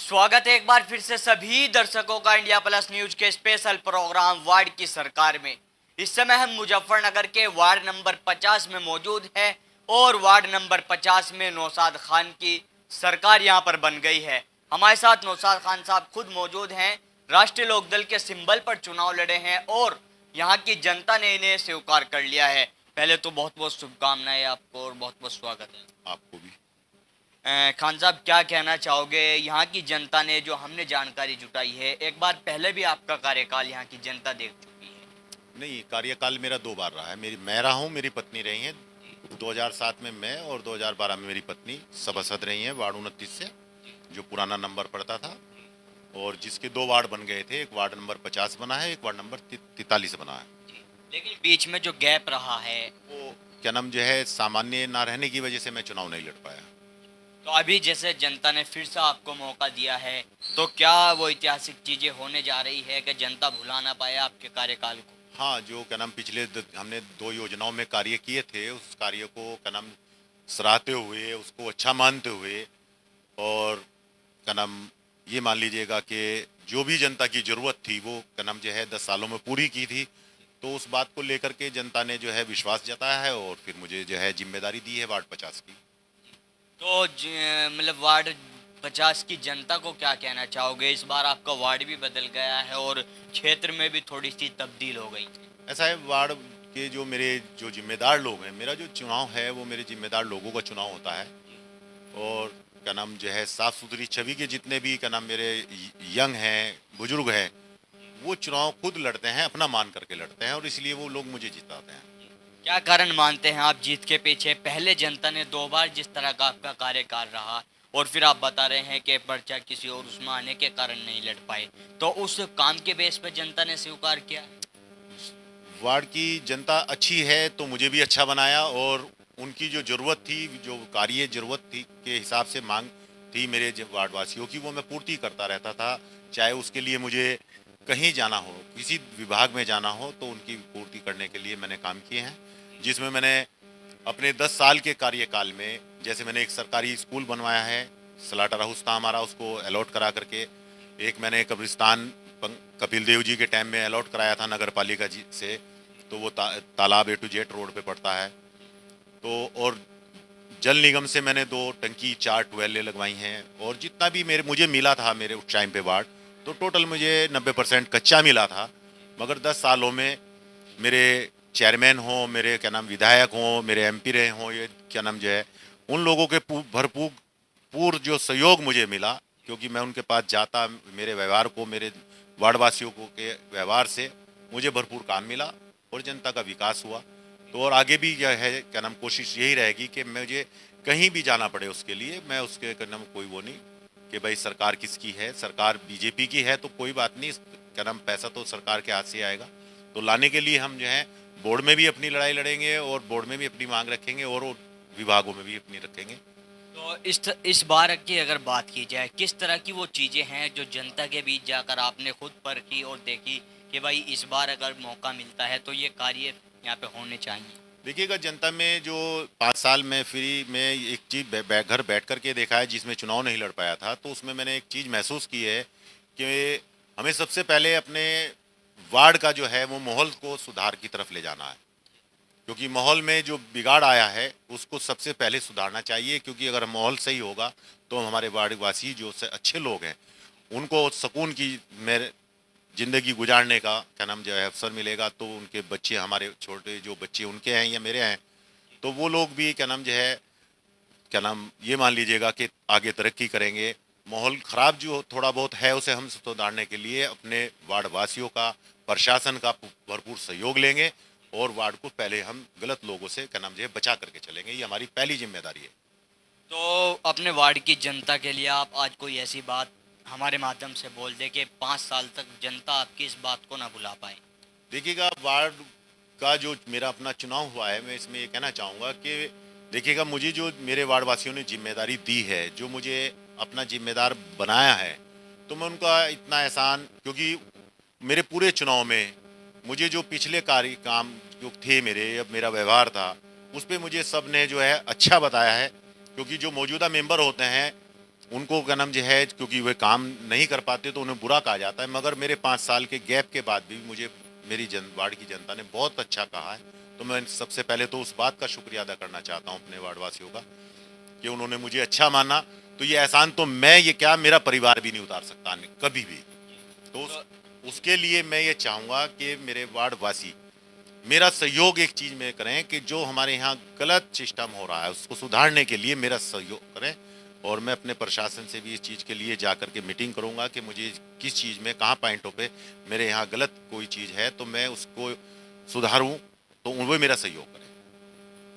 स्वागत है एक बार फिर से सभी दर्शकों का इंडिया प्लस न्यूज के स्पेशल प्रोग्राम वार्ड की सरकार में। इस समय हम मुजफ्फरनगर के वार्ड नंबर 50 में मौजूद हैं और वार्ड नंबर 50 में नौशाद खान की सरकार यहां पर बन गई है। हमारे साथ नौशाद खान साहब खुद मौजूद हैं। राष्ट्रीय लोकदल के सिंबल पर चुनाव लड़े हैं और यहाँ की जनता ने इन्हें स्वीकार कर लिया है। पहले तो बहुत बहुत शुभकामनाएं आपको और बहुत बहुत स्वागत है। आपको भी। खान साहब, क्या कहना चाहोगे? यहाँ की जनता ने जो हमने जानकारी जुटाई है, एक बार पहले भी आपका कार्यकाल यहाँ की जनता देख चुकी है। नहीं, कार्यकाल मेरा 2 बार रहा है। मैं रहा हूँ, मेरी पत्नी रही हैं। 2007 में मैं और 2012 में मेरी पत्नी सभासद रही हैं वार्ड 29 से, जो पुराना नंबर पड़ता था, और जिसके 2 वार्ड बन गए थे। एक वार्ड नंबर 50 बना है, एक वार्ड नंबर 43 बना है। लेकिन बीच में जो गैप रहा है वो क्या नाम जो है, सामान्य ना रहने की वजह से मैं चुनाव नहीं लड़ पाया। तो अभी जैसे जनता ने फिर से आपको मौका दिया है, तो क्या वो ऐतिहासिक चीजें होने जा रही है कि जनता भुला ना पाए आपके कार्यकाल को? हाँ, जो क्या नाम हमने 2 योजनाओं में कार्य किए थे, उस कार्य को क्या नाम सराहते हुए, उसको अच्छा मानते हुए, और क्या नाम ये मान लीजिएगा कि जो भी जनता की ज़रूरत थी वो क्या नाम जो है 10 सालों में पूरी की थी। तो उस बात को लेकर के जनता ने जो है विश्वास जताया है और फिर मुझे जो है जिम्मेदारी दी है वार्ड 50 की। तो मतलब वार्ड 50 की जनता को क्या कहना चाहोगे? इस बार आपका वार्ड भी बदल गया है और क्षेत्र में भी थोड़ी सी तब्दील हो गई। ऐसा है, वार्ड के जो मेरे जो जिम्मेदार लोग हैं, मेरा जो चुनाव है वो मेरे जिम्मेदार लोगों का चुनाव होता है। और क्या नाम जो है साफ़ सुथरी छवि के जितने भी क्या नाम मेरे यंग हैं, बुजुर्ग हैं, वो चुनाव खुद लड़ते हैं, अपना मान करके लड़ते हैं, और इसलिए वो लोग मुझे जिताते हैं। क्या कारण मानते हैं आप जीत के पीछे? पहले जनता ने 2 बार जिस तरह का आपका कार्यकाल रहा और फिर आप बता रहे हैं कि पर्चा किसी और उसमें आने के कारण नहीं लड़ पाए, तो उस काम के बेस पर जनता ने स्वीकार किया। वार्ड की जनता अच्छी है तो मुझे भी अच्छा बनाया, और उनकी जो ज़रूरत थी, जो कार्य ज़रूरत थी के हिसाब से मांग थी मेरे वार्ड वासियों की, वो मैं पूर्ति करता रहता था। चाहे उसके लिए मुझे कहीं जाना हो, किसी विभाग में जाना हो, तो उनकी पूर्ति करने के लिए मैंने काम किए हैं। जिसमें मैंने अपने 10 साल के कार्यकाल में, जैसे मैंने एक सरकारी स्कूल बनवाया है, सलाटर हाउस था हमारा, उसको अलॉट करा करके। एक मैंने कब्रिस्तान कपिल देव जी के टाइम में अलॉट कराया था नगर पालिका जी से, तो वो तालाब A to Z रोड पे पड़ता है। तो और जल निगम से मैंने 2 टंकी 4 ट्यूबवेलें लगवाई हैं, और जितना भी मुझे मिला था मेरे उस टाइम पे वार्ड, तो टोटल मुझे 90% कच्चा मिला था। मगर 10 सालों में मेरे चेयरमैन हों, मेरे क्या नाम विधायक हों, मेरे MP रहे हों, ये क्या नाम जो है, उन लोगों के भरपूर पूर्ण जो सहयोग मुझे मिला, क्योंकि मैं उनके पास जाता, मेरे व्यवहार को, मेरे वार्डवासियों को के व्यवहार से मुझे भरपूर काम मिला और जनता का विकास हुआ। तो और आगे भी यह है क्या नाम कोशिश यही रहेगी कि मुझे कहीं भी जाना पड़े उसके लिए, मैं उसके क्या नाम कोई वो नहीं कि भाई सरकार किसकी है, सरकार BJP की है तो कोई बात नहीं, क्या नाम पैसा तो सरकार के हाथ से आएगा। तो लाने के लिए हम जो है बोर्ड में भी अपनी लड़ाई लड़ेंगे, और बोर्ड में भी अपनी मांग रखेंगे, और विभागों में भी अपनी रखेंगे। तो इस बार की अगर बात की जाए, किस तरह की वो चीज़ें हैं जो जनता के बीच जाकर आपने खुद परखी और देखी कि भाई इस बार अगर मौका मिलता है तो ये कार्य यहाँ पे होने चाहिए? देखिएगा, जनता में जो 5 साल में फ्री में एक चीज़ घर बैठ कर के देखा है, जिसमें चुनाव नहीं लड़ पाया था, तो उसमें मैंने एक चीज़ महसूस की है कि हमें सबसे पहले अपने वार्ड का जो है वो माहौल को सुधार की तरफ ले जाना है। क्योंकि माहौल में जो बिगाड़ आया है उसको सबसे पहले सुधारना चाहिए, क्योंकि अगर माहौल सही होगा तो हमारे वार्ड वासी जो अच्छे लोग हैं उनको सुकून की मेरे ज़िंदगी गुजारने का क्या नाम जो है अवसर मिलेगा। तो उनके बच्चे, हमारे छोटे जो बच्चे उनके हैं या मेरे हैं, तो वो लोग भी क्या नाम जो है क्या नाम ये मान लीजिएगा कि आगे तरक्की करेंगे। माहौल ख़राब जो थोड़ा बहुत है उसे हम सुधारने के लिए अपने वार्ड वासियों का, प्रशासन का भरपूर सहयोग लेंगे, और वार्ड को पहले हम गलत लोगों से क्या नाम जो है बचा करके चलेंगे। ये हमारी पहली जिम्मेदारी है। तो अपने वार्ड की जनता के लिए आप आज कोई ऐसी बात हमारे माध्यम से बोल दे कि 5 साल तक जनता आपकी इस बात को ना भुला पाए। देखिएगा, वार्ड का जो मेरा अपना चुनाव हुआ है, मैं इसमें ये कहना चाहूँगा कि देखिएगा, मुझे जो मेरे वार्ड वासियों ने जिम्मेदारी दी है, जो मुझे अपना जिम्मेदार बनाया है, तो मैं उनका इतना एहसान, क्योंकि मेरे पूरे चुनाव में मुझे जो पिछले कार्य काम जो थे मेरे, अब मेरा व्यवहार था, उस पे मुझे सब ने जो है अच्छा बताया है। क्योंकि जो मौजूदा मेंबर होते हैं उनको क्या नाम जो है, क्योंकि वे काम नहीं कर पाते तो उन्हें बुरा कहा जाता है, मगर मेरे 5 साल के गैप के बाद भी मुझे मेरी वार्ड की जनता ने बहुत अच्छा कहा है। तो मैं सबसे पहले तो उस बात का शुक्रिया अदा करना चाहता हूँ अपने वार्ड वासियों का, कि उन्होंने मुझे अच्छा माना। तो ये एहसान तो मैं, ये क्या, मेरा परिवार भी नहीं उतार सकता कभी भी। तो उसके लिए मैं ये चाहूँगा कि मेरे वार्ड वासी मेरा सहयोग एक चीज़ में करें, कि जो हमारे यहाँ गलत सिस्टम हो रहा है उसको सुधारने के लिए मेरा सहयोग करें। और मैं अपने प्रशासन से भी इस चीज़ के लिए जा कर के मीटिंग करूँगा कि मुझे किस चीज़ में, कहाँ पॉइंटों पे मेरे यहाँ गलत कोई चीज़ है तो मैं उसको सुधारूँ, तो वो मेरा सहयोग करें।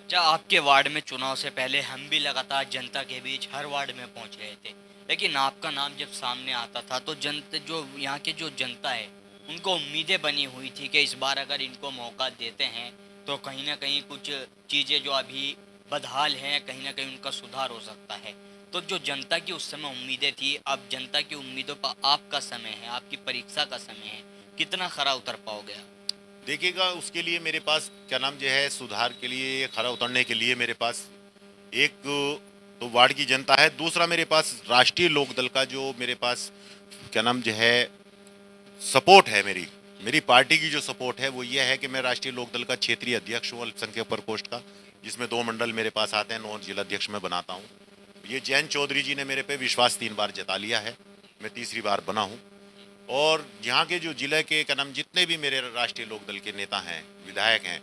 अच्छा, आपके वार्ड में चुनाव से पहले हम भी लगातार जनता के बीच हर वार्ड में पहुंच रहे थे, लेकिन आपका नाम जब सामने आता था तो जनता, जो यहाँ की जो जनता है, उनको उम्मीदें बनी हुई थी कि इस बार अगर इनको मौका देते हैं तो कहीं ना कहीं कुछ चीज़ें जो अभी बदहाल हैं कहीं ना कहीं उनका सुधार हो सकता है। तो जो जनता की उस समय उम्मीदें थी, अब जनता की उम्मीदों पर आपका समय है, आपकी परीक्षा का समय है, कितना खरा उतर पाओगे आप? देखिएगा, उसके लिए मेरे पास क्या नाम जो है, सुधार के लिए, खरा उतरने के लिए मेरे पास एक तो वार्ड की जनता है, दूसरा मेरे पास राष्ट्रीय लोकदल का जो मेरे पास क्या नाम जो है सपोर्ट है। मेरी मेरी पार्टी की जो सपोर्ट है वो ये है कि मैं राष्ट्रीय लोकदल का क्षेत्रीय अध्यक्ष हूँ अल्पसंख्यक प्रकोष्ठ का, जिसमें 2 मंडल मेरे पास आते हैं, 9 जिलाध्यक्ष मैं बनाता हूँ। ये जयंत चौधरी जी ने मेरे पे विश्वास 3 बार जता लिया है, मैं तीसरी बार बना हूँ। और यहाँ के जो जिले के क्या नाम जितने भी मेरे राष्ट्रीय लोकदल के नेता हैं, विधायक हैं,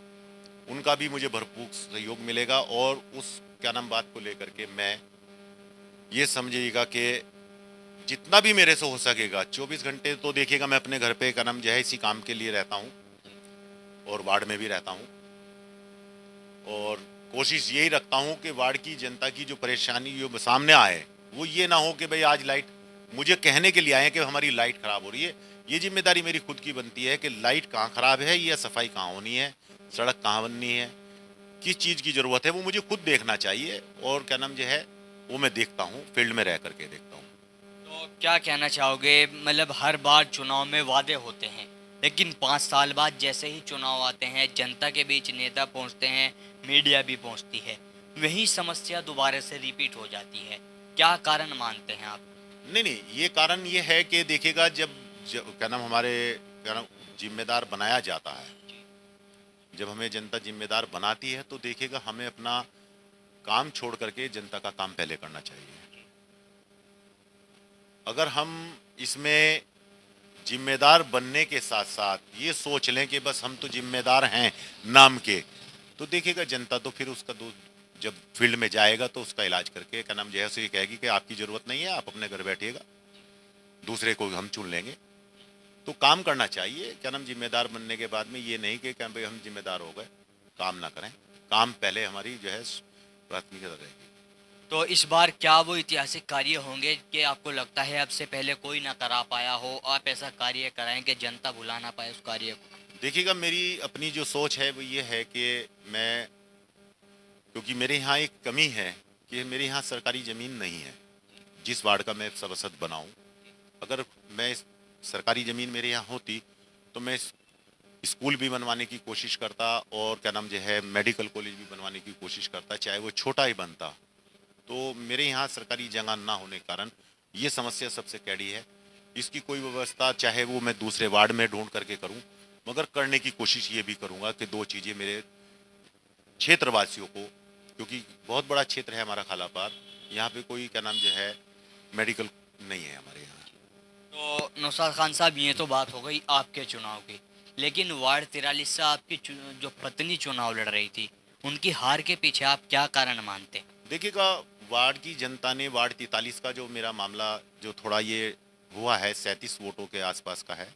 उनका भी मुझे भरपूर सहयोग मिलेगा। और उस क्या नाम बात को लेकर के मैं ये समझिएगा कि जितना भी मेरे से हो सकेगा 24 घंटे तो देखिएगा मैं अपने घर पे क्या नाम जो है इसी काम के लिए रहता हूँ और वार्ड में भी रहता हूँ। और कोशिश यही रखता हूँ कि वार्ड की जनता की जो परेशानी जो सामने आए वो ये ना हो कि भाई आज लाइट मुझे कहने के लिए आए कि हमारी लाइट खराब हो रही है। ये जिम्मेदारी मेरी खुद की बनती है कि लाइट कहाँ खराब है या सफाई कहाँ होनी है, सड़क कहाँ बननी है, किस चीज़ की ज़रूरत है, वो मुझे खुद देखना चाहिए। और क्या नाम जो है वो मैं देखता हूँ, फील्ड में रह करके देखता हूँ। तो क्या कहना चाहोगे, मतलब हर बार चुनाव में वादे होते हैं, लेकिन 5 साल बाद जैसे ही चुनाव आते हैं जनता के बीच नेता पहुंचते हैं, मीडिया भी पहुंचती है, वही समस्या दोबारा से रिपीट हो जाती है। क्या कारण मानते हैं आप? नहीं नहीं, ये कारण ये है कि देखिएगा जब क्या नाम हमारे क्या नाम जिम्मेदार बनाया जाता है, जब हमें जनता जिम्मेदार बनाती है तो देखिएगा हमें अपना काम छोड़ करके जनता का काम पहले करना चाहिए। अगर हम इसमें जिम्मेदार बनने के साथ साथ ये सोच लें कि बस हम तो जिम्मेदार हैं नाम के, तो देखिएगा जनता तो फिर उसका जब फील्ड में जाएगा तो उसका इलाज करके क्या नाम जो है उसे ये कहेगी कि आपकी ज़रूरत नहीं है, आप अपने घर बैठिएगा, दूसरे को हम चुन लेंगे। तो काम करना चाहिए क्या नाम जिम्मेदार बनने के बाद में, ये नहीं कि क्या भाई हम जिम्मेदार हो गए काम ना करें, काम पहले हमारी जो है प्राथमिकता रहेगी। तो इस बार क्या वो ऐतिहासिक कार्य होंगे कि आपको लगता है अब से पहले कोई ना करा पाया हो, आप ऐसा कार्य कराएं कि जनता भुला ना पाए उस कार्य को? देखिएगा, मेरी अपनी जो सोच है वो ये है कि मैं, क्योंकि मेरे यहाँ एक कमी है कि मेरे यहाँ सरकारी ज़मीन नहीं है जिस वार्ड का मैं सभासद बनाऊँ। अगर मैं सरकारी ज़मीन मेरे यहाँ होती तो मैं स्कूल भी बनवाने की कोशिश करता और क्या नाम जो है मेडिकल कॉलेज भी बनवाने की कोशिश करता, चाहे वो छोटा ही बनता। तो मेरे यहाँ सरकारी जगह ना होने के कारण ये समस्या सबसे कैडी है। इसकी कोई व्यवस्था चाहे वो मैं दूसरे वार्ड में ढूंढ करके करूं, मगर करने की कोशिश ये भी करूंगा कि 2 चीज़ें मेरे क्षेत्रवासियों को, क्योंकि बहुत बड़ा क्षेत्र है हमारा खालापार, यहाँ पे कोई क्या नाम जो है मेडिकल नहीं है हमारे यहाँ। तो नौशाद खान साहब, ये तो बात हो गई आपके चुनाव की, लेकिन वार्ड 43 से आपकी जो पत्नी चुनाव लड़ रही थी, उनकी हार के पीछे आप क्या कारण मानते हैं? देखिएगा, वार्ड की जनता ने वार्ड 43 का जो मेरा मामला जो थोड़ा ये हुआ है 37 वोटों के आसपास का है,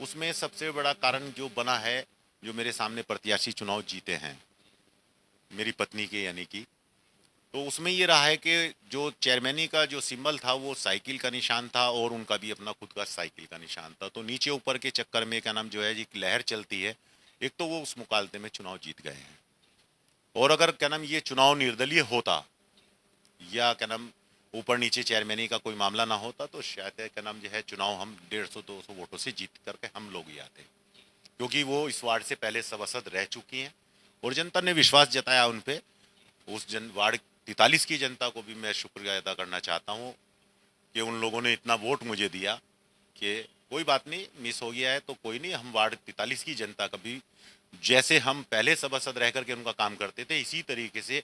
उसमें सबसे बड़ा कारण जो बना है, जो मेरे सामने प्रत्याशी चुनाव जीते हैं मेरी पत्नी के यानी कि, तो उसमें ये रहा है कि जो चेयरमैनी का जो सिंबल था वो साइकिल का निशान था और उनका भी अपना खुद का साइकिल का निशान था। तो नीचे ऊपर के चक्कर में क्या नाम जो है जी लहर चलती है, एक तो वो उस मुकालते में चुनाव जीत गए हैं। और अगर क्या नाम ये चुनाव निर्दलीय होता या क्या नाम ऊपर नीचे चेयरमैनी का कोई मामला ना होता तो शायद क्या नाम जो है चुनाव हम 150-200 वोटों से जीत करके हम लोग ही आते, क्योंकि वो इस वार्ड से पहले सभासद रह चुकी हैं और जनता ने विश्वास जताया उन पे। उस वार्ड 43 की जनता को भी मैं शुक्रिया अदा करना चाहता हूँ कि उन लोगों ने इतना वोट मुझे दिया कि कोई बात नहीं, मिस हो गया है तो कोई नहीं, हम वार्ड 43 की जनता कभी जैसे हम पहले सभासद रह करके उनका काम करते थे इसी तरीके से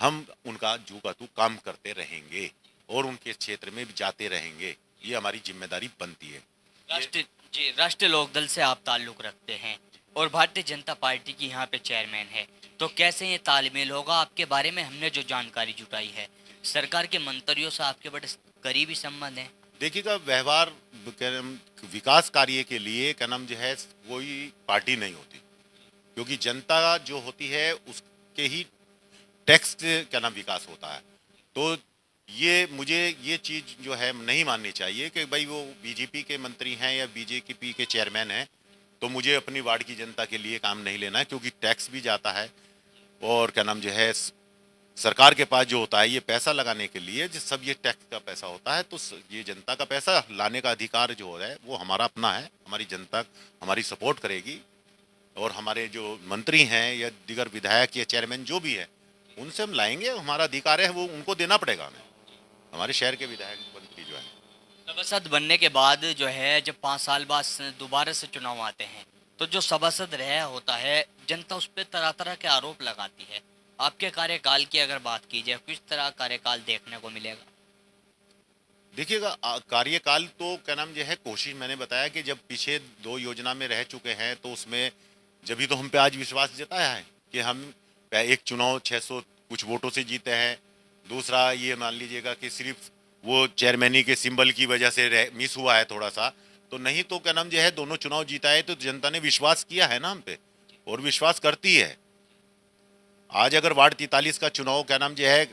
हम उनका जू का तू काम करते रहेंगे और उनके क्षेत्र में भी जाते रहेंगे। ये हमारी जिम्मेदारी बनती है। राष्ट्रीय लोकदल से आप ताल्लुक रखते हैं और भारतीय जनता पार्टी की यहाँ पे चेयरमैन है, तो कैसे ये तालमेल होगा? आपके बारे में हमने जो जानकारी जुटाई है, सरकार के मंत्रियों से आपके बड़े करीबी संबंध हैं। देखिएगा, व्यवहार विकास कार्य के लिए क्या नाम जो है कोई पार्टी नहीं होती, क्योंकि जनता जो होती है उसके ही टैक्स क्या नाम विकास होता है। तो ये मुझे ये चीज़ जो है नहीं माननी चाहिए कि भाई वो बीजेपी के मंत्री हैं या बीजेपी के चेयरमैन हैं तो मुझे अपनी वार्ड की जनता के लिए काम नहीं लेना है, क्योंकि टैक्स भी जाता है और क्या नाम जो है सरकार के पास जो होता है ये पैसा लगाने के लिए जो सब ये टैक्स का पैसा होता है, तो ये जनता का पैसा लाने का अधिकार जो है वो हमारा अपना है। हमारी जनता हमारी सपोर्ट करेगी और हमारे जो मंत्री हैं या दीगर विधायक या चेयरमैन जो भी है उनसे हम लाएंगे, हमारा अधिकार है वो उनको देना पड़ेगा हमें। हमारे शहर के विधायक मंत्री जो है सभासद बनने के बाद जो है जब 5 साल बाद दोबारा से चुनाव आते हैं तो जो सभासद रहा होता है जनता उस पर तरह तरह के आरोप लगाती है। आपके कार्यकाल की अगर बात की जाए किस तरह कार्यकाल देखने को मिलेगा? देखिएगा, कार्यकाल तो क्या नाम जो है कोशिश मैंने बताया कि जब पीछे 2 योजना में रह चुके हैं तो उसमें जब भी तो हम पे आज विश्वास जताया है कि हम एक चुनाव 600 कुछ वोटों से जीते हैं। दूसरा ये मान लीजिएगा कि सिर्फ वो चेयरमैनी के सिंबल की वजह से मिस हुआ है थोड़ा सा, तो नहीं तो क्या नाम जो है दोनों चुनाव जीता है तो जनता ने विश्वास किया है ना हम पे और विश्वास करती है। आज अगर वार्ड 43 का चुनाव क्या नाम जो है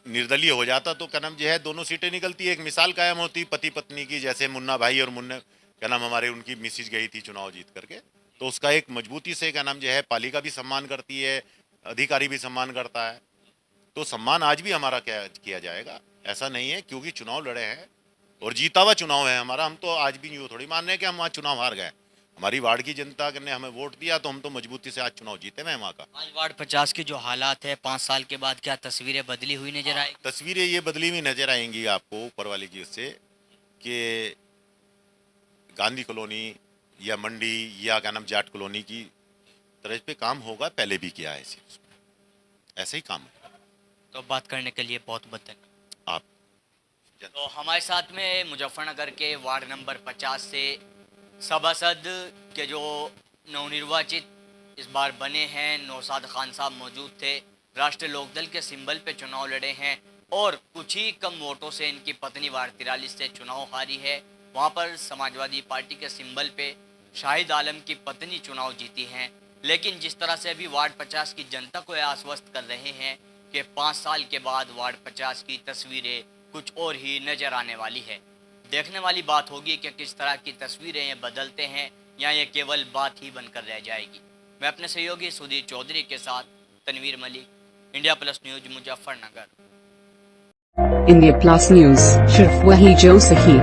निर्दलीय हो जाता तो क्या नाम जो है दोनों सीटें निकलती, एक मिसाल कायम होती पति पत्नी की, जैसे मुन्ना भाई और मुन्ना क्या नाम हमारे उनकी मिसिज गई थी चुनाव जीत करके। तो उसका एक मजबूती से क्या नाम जो है पालिका भी सम्मान करती है, अधिकारी भी सम्मान करता है। तो सम्मान आज भी हमारा क्या किया जाएगा, ऐसा नहीं है क्योंकि चुनाव लड़े हैं और जीता हुआ चुनाव है हमारा। हम तो आज भी यूँ थोड़ी मान रहे हैं कि हम वहाँ चुनाव हार गए। हमारी वार्ड की जनता ने हमें वोट दिया तो हम तो मजबूती से आज चुनाव जीते हैं वहाँ का। आज वार्ड 50 के जो हालात है 5 साल के बाद क्या तस्वीरें बदली हुई नजर आएगी? तस्वीरें ये बदली हुई नजर आएंगी आपको ऊपर वाले की उससे कि गांधी कॉलोनी या मंडी या क्या नाम जाट कॉलोनी की तरह पे काम होगा, पहले भी किया है ऐसे ही काम है। तो बात करने के लिए बहुत बहुत धन्यवाद आप। तो हमारे साथ में मुजफ्फरनगर के वार्ड नंबर 50 से सभासद के जो नवनिर्वाचित इस बार बने हैं नौशाद खान साहब मौजूद थे। राष्ट्रीय लोकदल के सिंबल पे चुनाव लड़े हैं और कुछ ही कम वोटों से इनकी पत्नी वार्ड 43 से चुनाव हारी है। वहाँ पर समाजवादी पार्टी के सिंबल पे शाहिद आलम की पत्नी चुनाव जीती हैं। लेकिन जिस तरह से अभी वार्ड 50 की जनता को आश्वस्त कर रहे हैं कि 5 साल के बाद वार्ड 50 की तस्वीरें कुछ और ही नजर आने वाली है। देखने वाली बात होगी कि किस तरह की तस्वीरें ये बदलते हैं या ये केवल बात ही बनकर रह जाएगी। मैं अपने सहयोगी सुधीर चौधरी के साथ Tanveer Malik, India plus news Muzaffarnagar. India plus news, सिर्फ वही जो सही।